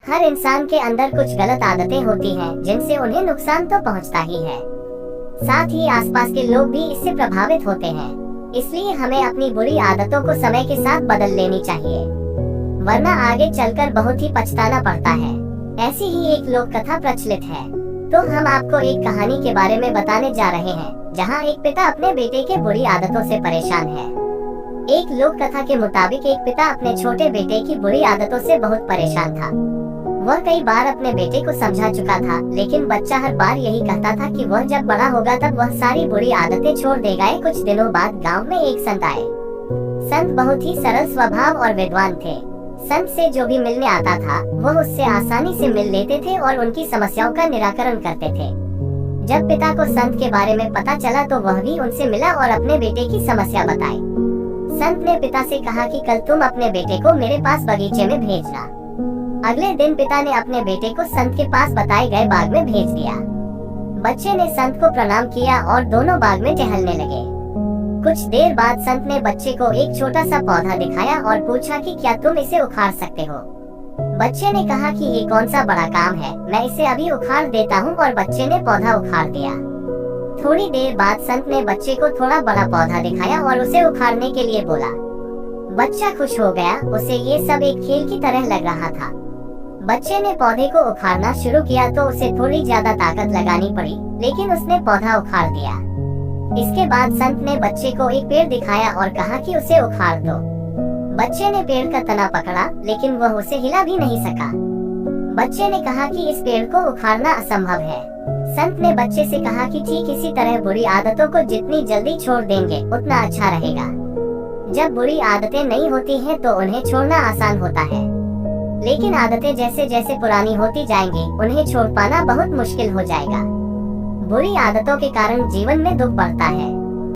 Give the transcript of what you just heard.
हर इंसान के अंदर कुछ गलत आदतें होती हैं जिनसे उन्हें नुकसान तो पहुंचता ही है, साथ ही आसपास के लोग भी इससे प्रभावित होते हैं। इसलिए हमें अपनी बुरी आदतों को समय के साथ बदल लेनी चाहिए, वरना आगे चलकर बहुत ही पछताना पड़ता है। ऐसी ही एक लोक कथा प्रचलित है। तो हम आपको एक कहानी के बारे में बताने जा रहे हैं, जहां एक पिता अपने बेटे के बुरी आदतों से परेशान है। एक लोक कथा के मुताबिक एक पिता अपने छोटे बेटे की बुरी आदतों से बहुत परेशान था। वह कई बार अपने बेटे को समझा चुका था, लेकिन बच्चा हर बार यही कहता था कि वह जब बड़ा होगा तब वह सारी बुरी आदतें छोड़ देगा। कुछ दिनों बाद गांव में एक संत आए। संत बहुत ही सरल स्वभाव और विद्वान थे। संत से जो भी मिलने आता था वह उससे आसानी से मिल लेते थे और उनकी समस्याओं का निराकरण करते थे। जब पिता को संत के बारे में पता चला तो वह भी उनसे मिला और अपने बेटे की समस्या बताई। संत ने पिता से कहा कि कल तुम अपने बेटे को मेरे पास बगीचे में भेजना। अगले दिन पिता ने अपने बेटे को संत के पास बताए गए बाग में भेज दिया। बच्चे ने संत को प्रणाम किया और दोनों बाग में टहलने लगे। कुछ देर बाद संत ने बच्चे को एक छोटा सा पौधा दिखाया और पूछा कि क्या तुम इसे उखाड़ सकते हो। बच्चे ने कहा कि ये कौन सा बड़ा काम है, मैं इसे अभी उखाड़ देता हूँ, और बच्चे ने पौधा उखाड़ दिया। थोड़ी देर बाद संत ने बच्चे को थोड़ा बड़ा पौधा दिखाया और उसे उखाड़ने के लिए बोला। बच्चा खुश हो गया, उसे ये सब एक खेल की तरह लग रहा था। बच्चे ने पौधे को उखाड़ना शुरू किया तो उसे थोड़ी ज्यादा ताकत लगानी पड़ी, लेकिन उसने पौधा उखाड़ दिया। इसके बाद संत ने बच्चे को एक पेड़ दिखाया और कहा कि उसे उखाड़ दो। बच्चे ने पेड़ का तना पकड़ा, लेकिन वह उसे हिला भी नहीं सका। बच्चे ने कहा कि इस पेड़ को उखाड़ना असंभव है। संत ने बच्चे से कहा कि ठीक इसी तरह बुरी आदतों को जितनी जल्दी छोड़ देंगे उतना अच्छा रहेगा। जब बुरी आदतें नहीं होती हैं तो उन्हें छोड़ना आसान होता है, लेकिन आदतें जैसे जैसे पुरानी होती जाएंगी उन्हें छोड़ पाना बहुत मुश्किल हो जाएगा। बुरी आदतों के कारण जीवन में दुख बढ़ता है।